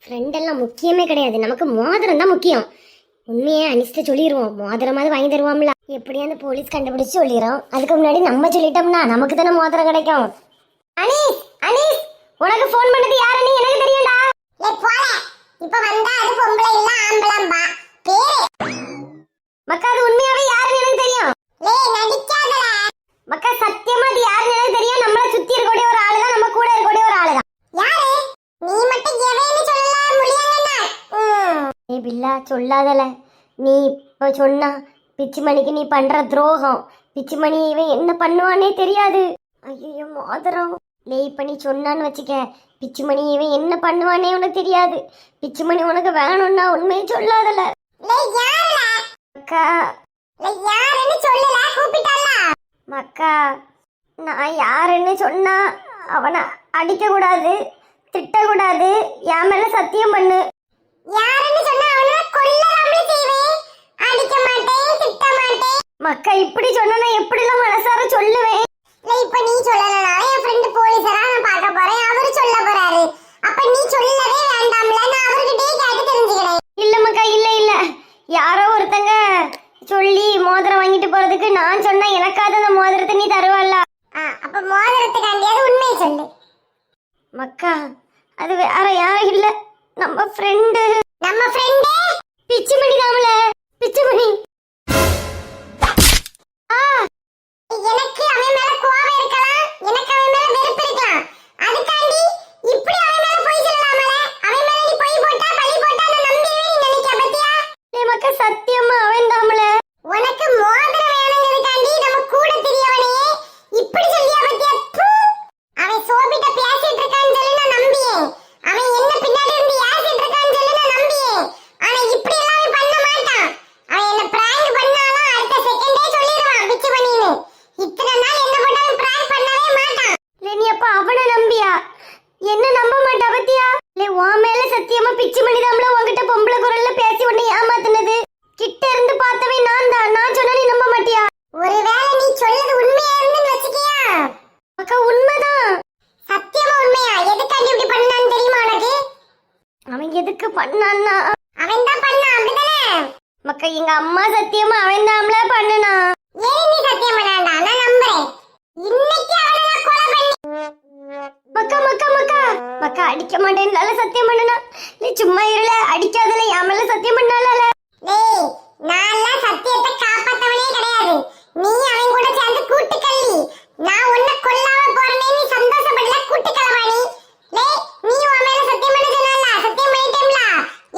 Friend எல்லாம் முக்கியமே கிடையாது, நமக்கு மோதிரம் தான் முக்கியம். உண்மையே அனிஸ்ட சொல்லிடுவோம், மோதிரமாவது வாங்கி தருவோம்ல. எப்படியும் அந்த போலீஸ் கண்டுபிடிச்சு சொல்லிடும். அதுக்கு முன்னாடி நம்ம சொல்லிட்டோம்னா நமக்கு தானே மோதிரம் கிடைக்கும். அனீஸ் அனீஸ், உனக்கு ஃபோன் பண்ணது யாருன்னு எனக்கு தெரியும்டா. இப்ப வந்தா அது பொம்பளை இல்ல ஆம்பளம்பா பேரு. மக்கா அது உண்மையாவே யாருன்னு எனக்கு தெரியும். நடிக்காதடா மக்கா, சத்தியமா அது யாருன்னு எனக்கு தெரியும். நம்மள சுத்தி இருக்கக்கூடிய ஒரு ஆளு தான், நம்ம கூட இருக்கக்கூடிய ஒரு ஆளு தான். யாரு? நீ மட்டும் எவன்னு சொல்லல முடியாங்கண்ணா. ஏய் பில்லா சொல்லாதல. நீ இப்ப சொன்னா பிச்சுமணிக்கு நீ பண்ற துரோகம். பிச்சுமணி இவன் என்ன பண்ணுவானே தெரியாது. ஐயோ மோதிரம். இப்ப நீ சொன்னான்னு வச்சுக்க, பிச்சுமணி இவன் என்ன பண்ணுவானே உனக்கு தெரியாது. பிச்சுமணி உனக்கு வேணும்னா உண்மையை சொல்லாதல. மக்கா மக்கா, நான் யாருன்னு சொன்னா அவனை அடிக்க கூடாது, திட்டக்கூடாது. என் மேல சத்தியம் பண்ணு. யாருன்னு சொன்னா அவனை கொல்லலாம்னு செய்வேன். அடிக்க மாட்டேன், திட்ட மாட்டேன். மக்கா இப்படி சொன்னா எப்படிலாம் மனசார சொல்லுவேன். இப்ப நீ சொல்லலனா என் ஃப்ரெண்ட் போலீஸரா நான் பார்க்க போறேன், அவரு சொல்ல போறாரு. அப்ப நீ சொல்லவே வேண்டாம்ல, நான் அவர்கிட்டயே கேட்டு தெரிஞ்சுக்கிறேன். இல்ல மக்கா, இல்ல இல்ல, யாரோ ஒருத்தங்க சொல்லி மோதிரம் வாங்கிட்டு போறதுக்கு நான் சொன்னா எனக்காவது அந்த மோதிரத்தை நீ தருவல்ல. அப்ப மோதிரத்துக்காண்டியாவது உண்மையை சொல்லு. மக்கா அது வேற யாரும் இல்ல, நம்ம ஃப்ரெண்டு. நம்ம ஃப்ரெண்டு பிச்சுமணி தாமல. பிச்சுமணி. எனக்கு அவன் மேல கோபம் இருக்கலாம், எனக்கு அவன் மேல வெறுப்பு இருக்கலாம். அதுக்காண்டி இப்படி அவன் மேல போய் சொல்லலாமல. அவன் மேல நீ போய் போட்டா பழி போட்டா நான் நம்பிவே நீ நினைக்க பத்தியா? நமக்கு சத்தியமா அவன் தாமல. உனக்கு மோதிரம் வேணுங்கிறதுக்காண்டி நம்ம கூட தெரியவனே இப்படி சொல்லியா பத்தியா? அவன் சோபிட்ட பேசிட்டு இருக்கான்னு சொல்லி நான் நம்பியேன். அவன் என்ன பின்னாடி இருந்து ஏசிட்டு இருக்கான்னு சொல்லி நான் நம்பியேன். ஆனா இப்படி எல்லாம் அவன் பண்ண மாட்டான். அவன் என்ன பிராங்க் பண்ணாலும் அடுத்த செகண்டே சொல்லிடுவான் பிச்சு பண்ணின்னு. இத்தனை நாள் என்ன பண்ணாலும் பிராங்க் பண்ணவே மாட்டான். நீ அப்ப அவனை நம்பியா? என்ன நம்ப மாட்டா பத்தியா? உன் மேல சத்தியமா பிச்சு பண்ணி தாமல உன்கிட்ட பொம்பளை குரல்ல பேசி உன்னை ஏமாத்துனது. கிட்ட இருந்து பார்த்தவே நான் தான். நான் சொன்னா நீ நம்ப மாட்டியா? ஒருவேளை நீ சொல்றது உண்மையா இருந்துன்னு வச்சுக்கியா? அக்கா உண்மைதான், சத்தியமா உண்மையா. எதுக்காண்டி இப்படி பண்ணான்னு தெரியுமா உனக்கு? அவன் எதுக்கு பண்ணான்னா அவன் தான் பண்ணான், அப்படிதானே மக்கா? எங்க அம்மா சத்தியமா அவன் தான்ல பண்ணனா. ஏன் நீ சத்தியம் பண்ணாண்டா? நான் நம்புறேன். இன்னைக்கு அவனை நான் கொலை பண்ணி. மக்கா மக்கா மக்கா மக்கா அடிக்க மாட்டேன்னு சத்தியம் பண்ணனா. நீ சும்மா இருல, அடிக்காதல. என் மேல சத்தியம் பண்ணால. டேய் நான்லாம் சத்தியத்தை காப்பாத்தவனே கிடையாது. நீ அவன் கூட சேர்ந்து கூட்டுக்கள்ளி. நான் உன்னை கொல்லாம போறேனே நீ சந்தோஷப்படல. கூட்டுக்கலவாணி. டேய் நீ உன் மேல சத்தியம் பண்ண சொன்னல, சத்தியம் பண்ணிட்டேம்ல.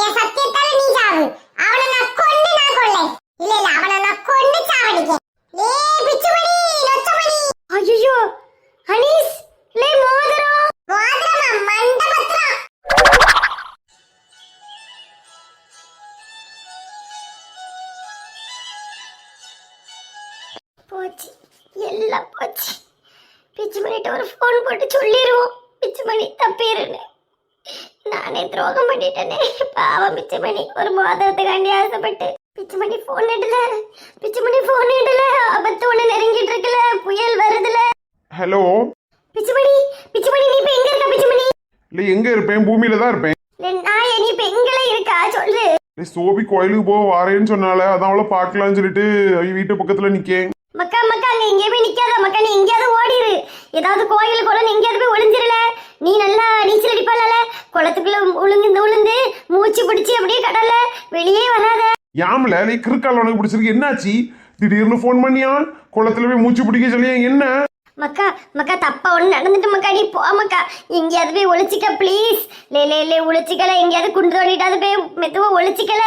என் சத்தியத்தால நீ சாவு. அவனை நான் கொண்டு நான் கொல்லை. இல்ல இல்ல, அவனை நான் கொண்டு சாவடிக்கேன். டேய் பிச்சுமணி நொச்சமணி. ஐயோ அனீஸ், லே மோதிரம். மோதிரமா? மண்டபத்திரம். போச்சு, எல்லாம் போச்சு. பிச்சுமணிட்ட ஒரு ஃபோன் போட்டு சொல்லிடுவோம் பிச்சுமணி தப்பிருன்னு. நானே துரோகம் பண்ணிட்டேனே, பாவம் பிச்சுமணி. ஒரு மோதிரத்துக்காண்டி ஆசைப்பட்டு பிச்சுமணி ஃபோன் எடுல. பிச்சுமணி ஃபோன் எடுல. ஆபத்து ஒண்ணு நெருங்கிட்டு இருக்குல, புயல் வருதுல. ஹலோ பிச்சுமணி. பிச்சுமணி நீ இப்ப எங்க இருக்க பிச்சுமணி? இல்லை எங்க இருப்பேன், பூமியில தான் இருப்பேன். நான் நீ இப்ப எங்கல இருக்கா சொல்லு. சோபி கோயிலுக்கு போக வாரேன்னு சொன்னால, அதான் அவளை பார்க்கலாம்னு சொல்லிட்டு வீட்டு பக்கத்துல நிக்கேன். மக்கா மக்கா அங்க எங்கேயுமே நிக்காத மக்கா, நீ எங்கேயாவது ஓடிரு. ஏதாவது கோயில் குளம் எங்கேயாவது போய் ஒளிஞ்சிரல. நீ நல்லா நீச்சல் அடிப்பால, குளத்துக்குள்ள உளுந்து உளுந்து மூச்சு பிடிச்சி அப்படியே கடல்ல வெளியே வராத. யாமல நீ கிறுக்கால உனக்கு பிடிச்சிருக்கு, என்னாச்சு? திடீர்னு போன் பண்ணியா குளத்துல போய் மூச்சு பிடிக்க சொல்லியா? என்ன மக்கா மக்கா தப்பா ஒண்ணு நடந்துட்டு மக்கா, நீ போ மக்கா. எங்கேயாவது போய் ஒளிச்சிக்க ப்ளீஸ். லே ஒளிச்சிக்கல. எங்கேயாவது குண்டு தோண்டிட்டாவது போய் மெதுவா ஒளிச்சிக்கல.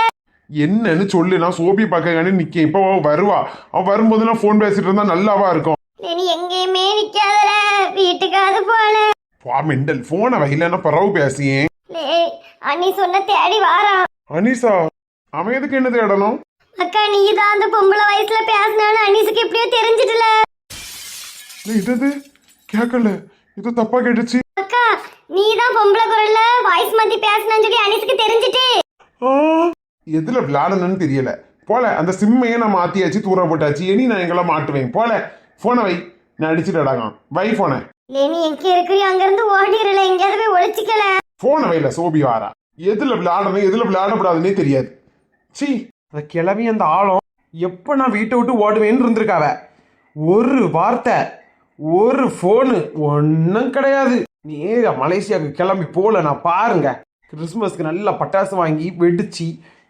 என்னன்னு சொல்லு, நான் சோபி பார்க்க நிக்கேன். இப்போ அவ வருவா. அவ வரும்போது நான் போன் பேசிட்டு இருந்தா நல்லாவா இருக்கும். நீ எங்கேயுமே நிக்காதல, வீட்டுக்காவது போல. மெண்டல் போன வகையில பரவு பேசியேன். அனி சொன்ன தேடி வாரா. அனிசா அவன் எதுக்கு என்ன தேடணும்? அக்கா நீ தான் அந்த பொம்பளை வயசுல பேசினாலும் அனிசுக்கு எப்படியோ தெரிஞ்சிட்டுல. இது கேட்கல, இது தப்பா கேட்டுச்சு. அக்கா நீ தான் பொம்பளை குரல்ல வாய்ஸ் மாத்தி பேசினான்னு சொல்லி அனிசுக்கு தெரிஞ்சிட்டு. எதுல விளையாடணும்னு தெரியல போல. அந்த சிம்மையை நான் மாத்தியாச்சு, தூர போட்டாச்சு. இனி நான் எங்கெல்லாம் மாட்டுவேன் போல. போனை வை, நான் அடிச்சுட்டு வை போன. நீ எங்க இருக்கிறியோ அங்க இருந்து ஓடிரல, எங்கேயாவது போய் ஒளிச்சிக்கல. போன வைல சோபி வாரா. எதுல விளையாடணும் எதுல விளையாடக்கூடாதுன்னே தெரியாது. சி அந்த கிளவி அந்த ஆழம் எப்ப நான் வீட்டை விட்டு ஓடுவேன்னு இருந்திருக்காவ. ஒரு வார்த்தை ஒரு ஃபோனு ஒன்றும் கிடையாது. நேரா மலேசியாவுக்கு கிளம்பி போல நான் பாருங்க. கிறிஸ்மஸ்க்கு நல்லா பட்டாசு வாங்கி வெடிச்சு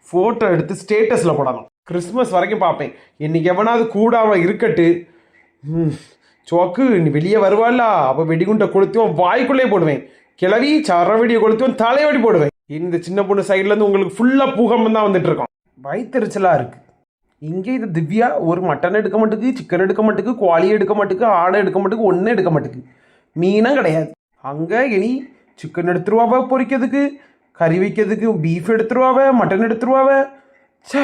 ஃபோட்டோ எடுத்து ஸ்டேட்டஸில் போடணும். கிறிஸ்மஸ் வரைக்கும் பார்ப்பேன். இன்னைக்கு எவனாவது கூடாம இருக்கட்டு. சோக்கு நீ வெளியே வருவாள்ல, அப்போ வெடிகுண்டை கொளுத்துவோம் வாய்க்குள்ளே போடுவேன். கிளவி சரவெடியை கொளுத்துவோம் தலைவடி போடுவேன். இந்த சின்ன பொண்ணு சைட்லேருந்து உங்களுக்கு ஃபுல்லாக பூகம்பம் தான் வந்துட்டு இருக்கோம். வயிற்றுச்சலாக இருக்கு. இங்கே இது திவ்யா ஒரு மட்டன் எடுக்க மாட்டுக்கு, சிக்கன் எடுக்க மாட்டுக்கு, கோழி எடுக்க மாட்டுக்கு, ஆடை எடுக்க மாட்டுக்கு, ஒன்றும் எடுக்க மாட்டுக்கு, மீனும் கிடையாது. அங்கே இனி சிக்கன் எடுத்துருவாவ பொரிக்கிறதுக்கு, கறி வைக்கிறதுக்கு பீஃப் எடுத்துருவாவ, மட்டன் எடுத்துருவாவ. சே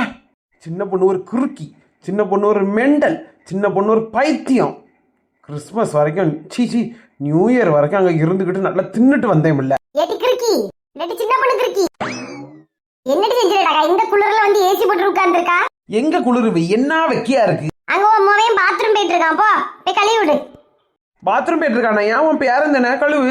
சின்ன பொண்ணு ஒரு குறுக்கி, சின்ன பொண்ணு ஒரு மெண்டல், சின்ன பொண்ணு ஒரு பைத்தியம். கிறிஸ்மஸ் வரைக்கும் சீச்சி நியூ இயர் வரைக்கும் அங்கே இருந்துக்கிட்டு நல்லா தின்னுட்டு வந்தேன். இல்லை சின்ன பொண்ணு கிறுக்கி என்னடி செஞ்சிருக்கா? இந்த குளிர்ல வந்து ஏசி போட்டு உட்கார்ந்துருக்கா. எங்க குளிர்வு என்ன வெக்கியா இருக்கு? அங்க உன் மோவையும் பாத்ரூம் போயிட்டு இருக்கான். போ போய் கழுவி விடு. பாத்ரூம் போயிட்டு இருக்கானா? ஏன் உன் பேர் தானே கழுவு.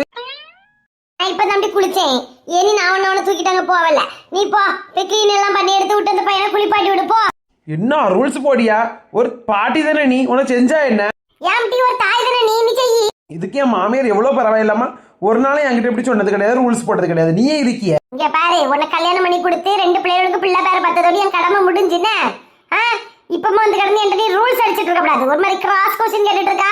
நான் இப்ப தம்பி குளிச்சேன். ஏனி நான் அவனை தூக்கிட்டாங்க போவல. நீ போ போய் கிளீன் எல்லாம் பண்ணி எடுத்து விட்டு அந்த பையனை குளிப்பாட்டி விடு. போ. என்ன ரூல்ஸ் போடியா? ஒரு பாட்டி தானே நீ, உனக்கு செஞ்சா என்ன? ஏன்டி ஒரு தாய் தானே நீ செய்யி. இதுக்கே மாமியார் எவ்வளவு பரவாயில்லாமா? ஒரு நாளே என்கிட்ட எப்படி சொன்னது கிடையாது, ரூல்ஸ் போட்டது கிடையாது. நீயே இருக்கிய. இங்க பாரு, உன்னை கல்யாணம் பண்ணி கொடுத்து 2 பிள்ளைகளுக்கு பிள்ளை பேர் பத்ததோடு என் கடமை முடிஞ்சுன்னு இப்பமா வந்து கிடந்து என்கிட்ட நீ ரூல்ஸ் அடிச்சுட்டு இருக்க கூடாது. ஒரு மாதிரி கிராஸ் கொஸ்டின் கேட்டுட்டு இருக்கா.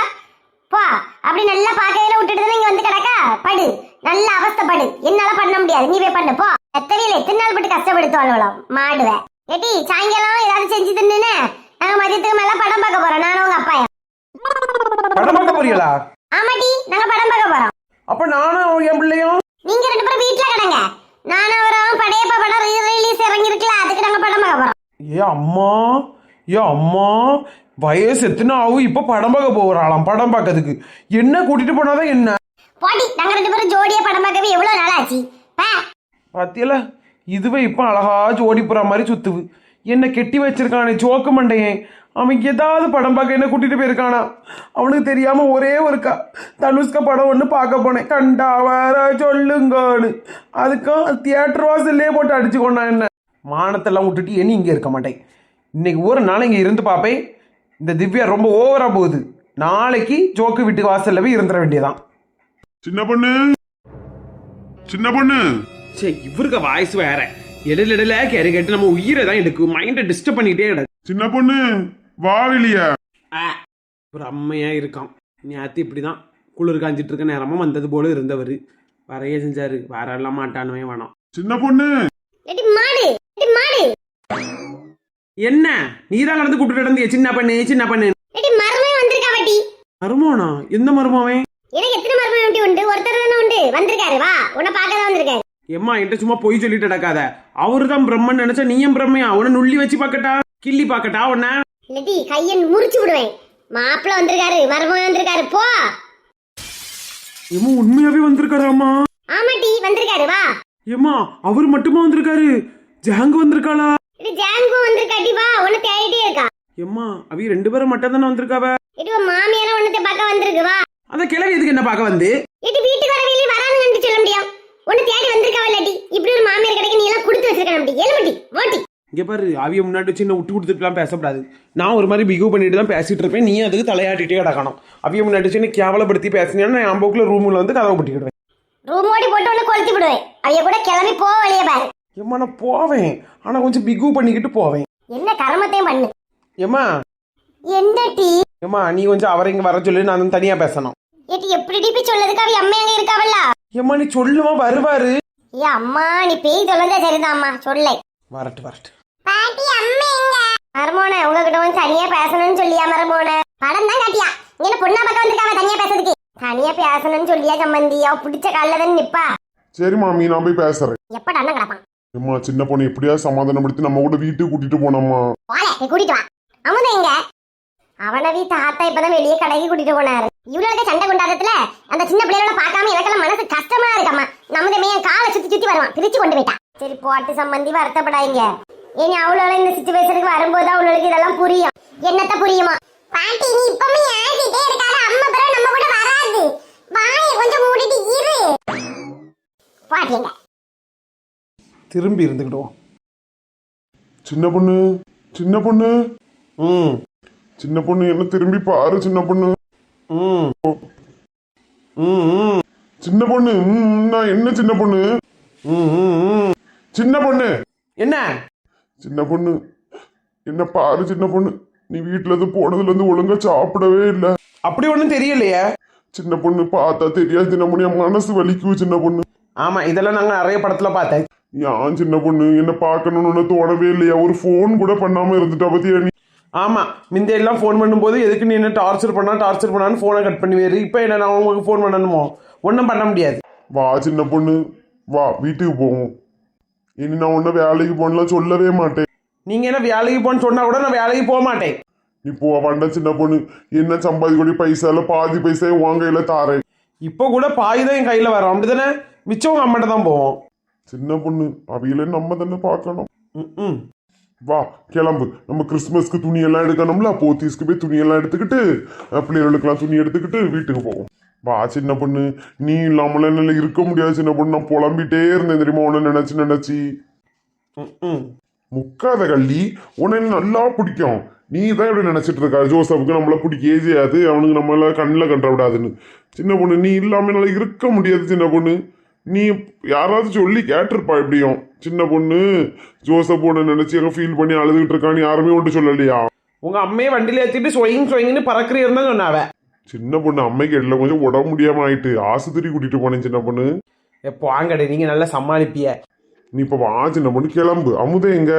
போ அப்படி நல்லா பாக்கையில விட்டுட்டு இங்க வந்து கிடக்கா. படு நல்ல அவஸ்தைப்படு. என்னால பண்ண முடியாது, நீ போய் பண்ணு. போ எத்தனையில எத்தனை நாள் பட்டு கஷ்டப்படுத்துவாளோ மாடுவேன். ஏட்டி சாயங்காலம் ஏதாவது செஞ்சு தின்னு நாங்க மதியத்துக்கு மேல படம் பார்க்க போறோம். நானும் உங்க அப்பா. படம் பார்க்க போறீங்களா? ஆமாட்டி நாங்க படம் பார்க்க போறோம். அப்ப நானும் என் பிள்ளையும் நீங்க 2 பேரும் வீட்டுல கிடங்க. நானும் அவரும் படையப்ப படம் ரிலீஸ் இறங்கி இருக்குல்ல, அதுக்கு நாங்க படம் பார்க்க போறோம். ஏ அம்மா வயசு எத்தனை ஆகும் இப்ப படம் பார்க்க போறாளாம். படம் பார்க்கறதுக்கு என்ன கூட்டிட்டு போனாதான் என்ன? போடி நாங்க 2 பேரும் ஜோடியா படம் பார்க்கவே எவ்வளவு நாள் ஆச்சு. பாத்தியல இதுவே இப்ப அழகா ஜோடி போற மாதிரி சுத்துவு. என்ன கெட்டி வச்சிருக்கானே சோக்கு மண்டையன். அவன் ஏதாவது படம் பார்க்க என்ன கூட்டிட்டு போயிருக்கானா? அவனுக்கு தெரியாம ஒரே ஒரு தனுஷ்கா படம் ஒன்று பார்க்க போனேன். கண்டா வர சொல்லுங்கன்னு அதுக்கும் தியேட்டர் வாசல்லே போட்டு அடிச்சு கொண்டான். என்ன மானத்தெல்லாம் விட்டுட்டு இனி இங்கே இருக்க மாட்டேன். இன்னைக்கு ஒரு நாள் இங்கே இருந்து பார்ப்பேன். இந்த திவ்யா ரொம்ப ஓவரா போகுது. நாளைக்கு ஜோக்கு வீட்டுக்கு வாசல்ல போய் இருந்துட வேண்டியதான். சின்ன பொண்ணு சின்ன பொண்ணு. சே இவருக்கு வாய்ஸ் வேற. இடையில கேட்டு கேட்டு நம்ம உயிரை தான் எடுக்கு. மைண்டை டிஸ்டர்ப் பண்ணிக்கிட்டே கிடக்கு. சின்ன பொண்ணு வா வெளிய. ஒரு அம்மையா இருக்கான். நேற்று இப்படிதான் குளிர் காஞ்சிட்டு இருக்க நேரமா வந்தது போல இருந்தவர். வரைய செஞ்சாரு. வரலாம் மாட்டானுவே வேணாம். சின்ன பொண்ணு என்ன நீதான் கடந்து கூப்பிட்டு நடந்திய? சின்ன பண்ணு சின்ன பண்ணு. மருமோனா? எந்த மருமாவே? எனக்கு எத்தனை மருமகன் உண்டு? ஒருத்தர் தானே உண்டு. வந்திருக்காரு. வா உன்னை பார்க்க தான் வந்திருக்காரு. எம்மா என்கிட்ட சும்மா போய் சொல்லிட்டு நடக்காத. அவருதான் பிரம்மன் நினைச்சா நீயும் பிரம்மையா? உன்னை நுள்ளி வச்சு பாக்கட்டா, கிள்ளி பாக்கட்டா உன்ன? இல்லடி கையன் முறிச்சு விடுவேன். மாப்பிள்ள வந்திருக்காரு, மருமகன் வந்திருக்காரு. போ. ஏமா உண்மையாவே வந்திருக்காராமா? ஆமாட்டி வந்திருக்காரு. வா. ஏமா அவர் மட்டுமா வந்திருக்காரு? ஜாங்கு வந்திருக்காளா? இது ஜாங்கு வந்திருக்காடி. வா உன்னை தேடிட்டே இருக்கா. ஏமா அவி 2 பேரும் மட்டும் தானே வந்திருக்காவ? இது மாமியார உன்னை பார்க்க வந்திருக்கு. வா. அந்த கிழவி எதுக்கு என்ன பார்க்க வந்து? இது வீட்டுக்கு வர வெளியே வராதுன்னு சொல்ல முடியும். உன்னை தேடி வந்திருக்காவ இல்லாட்டி இப்படி ஒரு மாமியார் கிடைக்க நீ எல்லாம் கொடுத்து வச்சிருக்க. ஏழுமட்டி ஓட்டி. இங்க பாரு அவிய முன்னாடி வச்சு என்ன விட்டு கொடுத்துட்டுலாம் பேசக்கூடாது. நான் ஒரு மாதிரி பிஹேவ் பண்ணிட்டு தான் பேசிட்டு இருப்பேன். நீ அதுக்கு தலையாட்டிட்டே கிடக்கணும். அவிய முன்னாடி வச்சு என்ன கேவலப்படுத்தி பேசினேன்னா என் போக்குல ரூம்ல வந்து கதவை பட்டிக்கிடுவேன். ரூம் ஓடி போட்டு உன்னை கொளுத்தி விடுவேன். அவைய கூட கிளம்பி போ வெளியே பாரு. ஏமா நான் போவேன், ஆனா கொஞ்சம் பிஹேவ் பண்ணிக்கிட்டு போவேன். என்ன கர்மத்தையும் பண்ணு. ஏமா என்ன டீ? ஏமா நீ கொஞ்சம் அவரை இங்க வர சொல்லி நான் தனியா பேசணும். ஏட்டி எப்படி டிபி சொல்லதுக்கு அவ அம்மா அங்க இருக்காவல்ல? ஏமா நீ சொல்லுமா வருவாரு. ஏ அம்மா நீ பேய் சொல்லதா சரிதான் அம்மா சொல்லை. வரட்டு பாட்டி அம்மா எங்க? மரமோனே உங்ககிட்ட வந்து தனியா பேசணும்னு சொல்லியா மரமோனே? படம் தான் காட்டியா. நீ என்ன பொண்ணா பக்கம் வந்திருக்காவ தனியா பேசுறதுக்கு? தனியா பேசணும்னு சொல்லியா சம்பந்தி? அவ பிடிச்ச கால்ல தான் நிப்பா. சரி மாமி நான் போய் பேசுறேன். எப்படா அண்ணன் கிடப்பான்? அம்மா சின்ன பொண்ணு எப்படியா சமாதானப்படுத்தி நம்ம கூட வீட்டுக்கு கூட்டிட்டு போனோம்மா. போல நீ கூட்டிட்டு வா. அமுதா எங்க? அவன வீட்டு ஆத்தா இப்பதான் வெளியே கடைக்கு கூட்டிட்டு போனாரு. இவ்வளவு சண்டை கொண்டாடத்துல அந்த சின்ன பிள்ளைகள பார்க்காம எனக்கெல்லாம் மனசு கஷ்டமா இருக்கம்மா. நம்மதமே என் காலை சுத்தி சுத்தி வருவான், பிரிச்சு கொண்டு போயிட்டான். சரி போட்டு சம்பந்தி வருத்தப்படாதீங்க. ஏனி அவளோட இந்த சிச்சுவேஷனுக்கு வரும்போது அவளுக்கு இதெல்லாம் புரியும். என்னத்த புரியுமா? பாட்டி நீ இப்பமே ஆடிட்டே இருக்காத. அம்மா பிற நம்ம கூட வராது. வாயை கொஞ்சம் மூடிட்டு இரு. பாட்டிங்க திரும்பி இருந்துக்கிடுவோம். சின்ன பொண்ணு, சின்ன பொண்ணு, ம் சின்ன பொண்ணு, என்ன திரும்பி பாரு சின்ன பொண்ணு. ம் ம் ம் சின்ன பொண்ணு, நான் என்ன சின்ன பொண்ணு, ம் ம் ம். சின்ன பொண்ணு, என்ன சின்ன பொண்ணு, என்ன பாரு சின்ன பொண்ணு. நீ வீட்டுல இருந்து போனதுல இருந்து ஒழுங்கா சாப்பிடவே இல்லை. அப்படி ஒன்றும் தெரியலையே. சின்ன பொண்ணு பார்த்தா தெரியாது சின்ன பொண்ணு, என் மனசு வலிக்கும் சின்ன பொண்ணு. ஆமாம், இதெல்லாம் நாங்கள் நிறைய படத்தில் பார்த்தேன். ஏன் சின்ன பொண்ணு, என்ன பார்க்கணும்னு தோணவே இல்லையா? ஒரு ஃபோன் கூட பண்ணாம இருந்துட்டா பத்தியா நீ? ஆமாம், முந்தையெல்லாம் ஃபோன் பண்ணும்போது எதுக்கு நீ என்ன டார்ச்சர் பண்ணான்னு ஃபோனை கட் பண்ணி வேறு. இப்போ என்ன நான் உங்களுக்கு ஃபோன் பண்ணணுமோ? ஒன்றும் பண்ண முடியாது. வா சின்ன பொண்ணு, வா வீட்டுக்கு போவோம். இனி நான் ஒன்னும் வேலைக்கு போனலாம் சொல்லவே மாட்டேன். நீங்கள் என்ன வேலைக்கு போன்னு சொன்னால் கூட நான் வேலைக்கு போக மாட்டேன். நீ போ வேண்டாம் சின்ன பொண்ணு. என்ன சம்பாதிக்கூடிய பைசால பாதி பைசா உன் கையில தாரேன். இப்போ கூட பாதி தான் என் கையில் வரோம், அப்படிதானே? மிச்சம் உங்கள் அம்மாட்ட தான் போவோம். சின்ன பொண்ணு, அவையில நம்ம தானே பார்க்கணும். ம் வா கிளம்பு. நம்ம கிறிஸ்துமஸ்க்கு துணியெல்லாம் எடுக்கணும்ல, போத்தீஸ்க்கு போய் துணியெல்லாம் எடுத்துக்கிட்டு பிள்ளைகளுக்கெல்லாம் துணி எடுத்துக்கிட்டு வீட்டுக்கு போவோம். வா சின்ன பொண்ணு, நீ இல்லாமல என்னால இருக்க முடியாது சின்ன பொண்ணு. நான் புலம்பிட்டே இருந்தேன் தெரியுமா உன்னை நினைச்சு. ம் முக்காத கள்ளி, உன்னை நல்லா பிடிக்கும். நீ தான் இப்படி நினைச்சிட்டு இருக்கா ஜோசப்புக்கு நம்மள பிடிக்கவே செய்யாது, அவனுக்கு நம்மள கண்ணில் கண்ட விடாதுன்னு. சின்ன பொண்ணு, நீ இல்லாம என்னால இருக்க முடியாது சின்ன பொண்ணு. நீ யாராவது சொல்லி கேட்டிருப்பா எப்படியும். சின்ன பொண்ணு, ஜோசப் பொண்ணு நினைச்சு எங்க ஃபீல் பண்ணி அழுதுகிட்டு இருக்கான்னு யாருமே ஒன்று சொல்லலையா? உங்கள் அம்மையை வண்டியில் ஏற்றிட்டு சொயின்னு பறக்கிறீன்னு தான் சொன்னாவ. சின்ன பொண்ணு, அம்மைக்கு இடையில கொஞ்சம் உடம்பு முடியாம ஆயிட்டு ஆஸ்பத்திரி கூட்டிட்டு போனேன் சின்ன பொண்ணு. எப்போ வாங்கடே, நீங்கள் நல்லா சமாளிப்பிய. நீ இப்ப வா சின்ன பொண்ணு, கிளம்பு. அமுதே எங்க?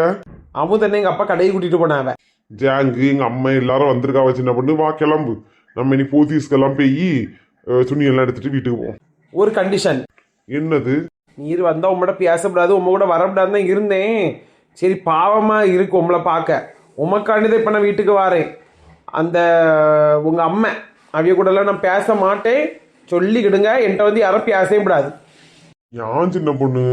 அமுதண்ணே எங்கள் அப்பா கடையை கூட்டிகிட்டு போனாவ. ஜாங்கு எங்க அம்மா எல்லாரும் வந்திருக்காவ சின்ன பொண்ணு. வா கிளம்பு. நம்ம இனி போத்தீஸ்க்கெல்லாம் போய் துணியெல்லாம் எடுத்துட்டு வீட்டுக்கு போவோம். ஒரு கண்டிஷன். என்னது? நீர் வந்தால் உம்மட பேசக்கூடாது, உம்ம கூட வரக்கூடாது தான் இருந்தேன். சரி, பாவமாக இருக்கு உங்களை பார்க்க. உமக்காண்டிதான் இப்போ நான் வீட்டுக்கு வரேன். அந்த உங்கள் அம்மா அவைய கூடலாம் நான் பேச மாட்டேன் சொல்லிக்கிடுங்க. என்கிட்ட வந்து யாரும் பேசவே கூடாது. ஏன் சின்ன பொண்ணு?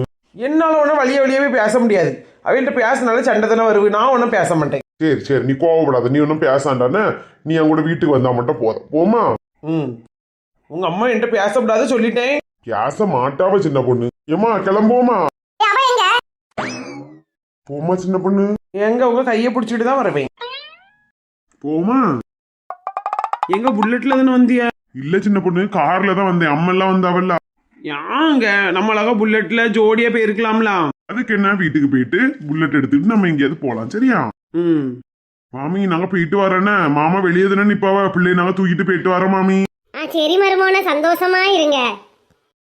என்னால் ஒன்றும் வழியவே பேச முடியாது. அவன்கிட்ட பேசினால சண்டை தானே வருது. நான் ஒன்றும் பேச மாட்டேன். சரி சரி, நீ கோவப்படாத. நீ ஒன்றும் பேசாண்டானே. நீ என் கூட வீட்டுக்கு வந்தா மட்டும் போதும். போமா? ம், உங்கள் அம்மா என்கிட்ட பேசக்கூடாது சொல்லிட்டேன். பேச மாட்டாவ சின்ன பொண்ணு. ஏமா கிளம்போமா? போமா சின்ன பொண்ணு. எங்க உங்க கையை பிடிச்சிட்டு தான் வரவேன். போமா? எங்க புல்லட்ல தானே வந்தியா? இல்ல சின்ன பொண்ணு, கார்ல தான் வந்தேன். அம்மா எல்லாம் வந்தாவல்ல. யாங்க நம்ம அழகா புல்லட்ல ஜோடியா போயிருக்கலாம்ல. அதுக்கு என்ன, வீட்டுக்கு போயிட்டு புல்லட் எடுத்துட்டு நம்ம எங்கேயாவது போலாம். சரியா? ம், மாமி நாங்க போயிட்டு வரேன்னு. மாமா வெளியே தானே நிப்பாவ. பிள்ளைய நாங்க தூக்கிட்டு போயிட்டு வரோம் மாமி. சரி மருமோன, சந்தோஷமா இருங்க.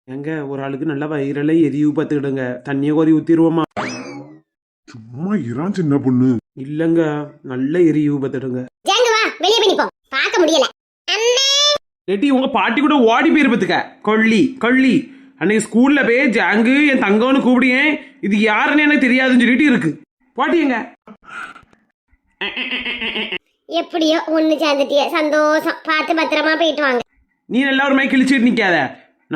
எங்க ஒரு ஆளுக்கு நல்லா வயிறெல்லாம் எரிவு பார்த்துக்கிடுங்க. தண்ணியை கோரி ஊத்திடுவோமா? சும்மா இறான் சின்ன பொண்ணு. இல்லங்க, நல்ல எரிவு பார்த்துடுங்க. ஜாங்க வா, வெளியே போய் நிப்போம். பார்க்க முடியல. அம்மா, லேட்டி உங்க பாட்டி கூட ஓடி போயிருப்பதுக்க. கொள்ளி அன்னைக்கு ஸ்கூல்ல போய் ஜாங்கு என் தங்கம்னு கூப்பிடுங்க. இது யாருன்னு எனக்கு தெரியாதுன்னு சொல்லிட்டு இருக்கு. பாட்டி எங்க? எப்படியோ ஒண்ணு சேர்ந்துட்டிய, சந்தோஷம். பார்த்து பத்திரமா போயிட்டு வாங்க. நீ நல்லா ஒரு மாதிரி கிழிச்சிட்டு நிக்காத.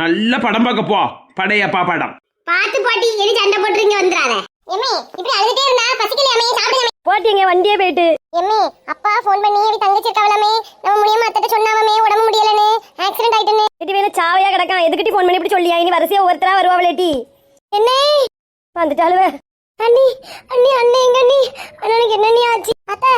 நல்ல படம் பார்க்க போ. படையப்பா படம் பார்த்து பாட்டி, எது சண்டை போட்டுறீங்க வந்துடாத. எம்மி இப்படி அழுதுட்டே இருந்தா பசிக்கலையாமே, சாப்பிடுங்க. போட்டிங்க வண்டியே போயிட்டு. எம்மி அப்பா ஃபோன் பண்ணி இப்படி தங்கச்சி இருக்காவலாமே, நம்ம முடியாம அத்தட்ட சொன்னாவமே உடம்பு முடியலன்னு, ஆக்சிடென்ட் ஆயிட்டுன்னு. இது வேணும் சாவையா கிடக்கான். எதுக்கிட்டி ஃபோன் பண்ணி இப்படி சொல்லியா? இனி வரிசையா ஒவ்வொருத்தரா வருவாவளேட்டி. என்ன வந்துட்டாளுவே. அண்ணி அண்ணி அண்ணே எங்க அண்ணி? அண்ணனுக்கு என்ன ஆச்சு? அத்தை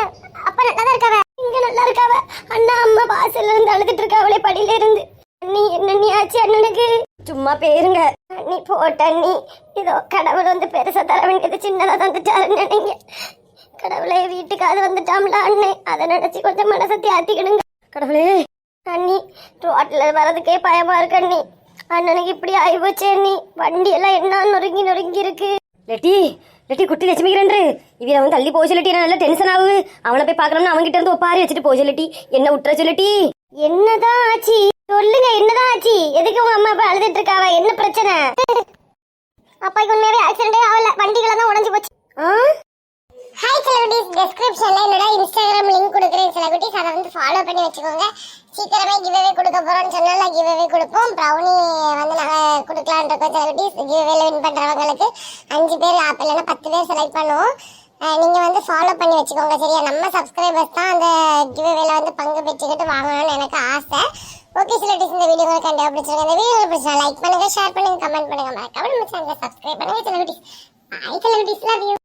அப்பா நல்லா தான் இருக்காவ, இங்க நல்லா இருக்காவ. அண்ணா அம்மா வாசல்ல இருந்து அழுதுட்டு இருக்காவளே, படியில இருந்து. அண்ணி என்ன ஆச்சு அண்ணனுக்கு? சும்மா பேருங்க. அண்ணி போட்ட அண்ணி, ஏதோ கடவுள் வந்து பெருசா தர வேண்டியது சின்னதா தந்துட்டாருன்னு நினைங்க. கடவுளே வீட்டுக்காவது வந்துட்டாம்ல அண்ணே, அதை நினைச்சு கொஞ்சம் மனசை தேத்திக்கிடுங்க. கடவுளே. அண்ணி ரோட்ல வரதுக்கே பயமா இருக்கு அண்ணி. அண்ணனுக்கு இப்படி ஆயிப்போச்சு அண்ணி. வண்டி எல்லாம் என்ன நொறுங்கி இருக்கு. லெட்டி குட்டி லட்சுமிக்கிறேன். இவன் அவன் தள்ளி போய் சொல்லிட்டி. நான் நல்லா டென்ஷன் ஆகுது. அவனை போய் பார்க்கணும்னு அவன் கிட்ட இருந்து ஒப்பாரி வச்சுட்டு போய் சொல்லிட்டி. என்ன விட்டுற சொல்லிட்டி. என்னதான் ஆச்சு சொல்லுங்க, என்னதான் ஆச்சு? எதுக்கு உங்க அம்மா இப்ப அழுதுட்டு இருக்காவ? என்ன பிரச்சனை? அப்பாக்கு உண்மையாவே ஆக்சிடென்டே ஆகல, வண்டிகளை தான் உடைஞ்சு போச்சு. ஹாய் செலிபிரிட்டிஸ், டிஸ்கிரிப்ஷன்ல என்னோட இன்ஸ்டாகிராம் லிங்க் கொடுக்குறேன் செலிபிரிட்டிஸ், அதை வந்து ஃபாலோ பண்ணி வச்சுக்கோங்க. சீக்கிரமே கிவ்அவே கொடுக்க போறோம்னு சொன்னால கிவ்அவே கொடுப்போம். ப்ரௌனி வந்து நாங்கள் கொடுக்கலான் இருக்கோம் செலிபிரிட்டிஸ். கிவ்அவேல வின் பண்றவங்களுக்கு 5 பேர் இல்லைன்னா 10 பேர் செலக்ட் பண்ணுவோம். நீங்க வந்து ஃபாலோ பண்ணி வச்சுக்கோங்க சரியா? நம்ம சப்ஸ்கிரைபர்ஸ் தான் அந்த கிவ்அவேல வந்து பங்கு பெற்றுக்கிட்டு வாங்கணும்னு எனக்கு ஆசை. ஓகே செலிபிரிட்டிஸ், இந்த வீடியோ உங்களுக்கு கண்டிப்பா பிடிச்சிருக்கு. இந்த வீடியோ பிடிச்சா லைக் பண்ணுங்க, ஷேர் பண்ணுங்க, கமெண்ட் பண்ணுங்க, மறக்காம நம்ம சேனலை சப்ஸ்கிரைப் பண்ணுங்க செலிபிரிட்டிஸ். பாய் செல்லகுட்டீஸ், லவ் யூ.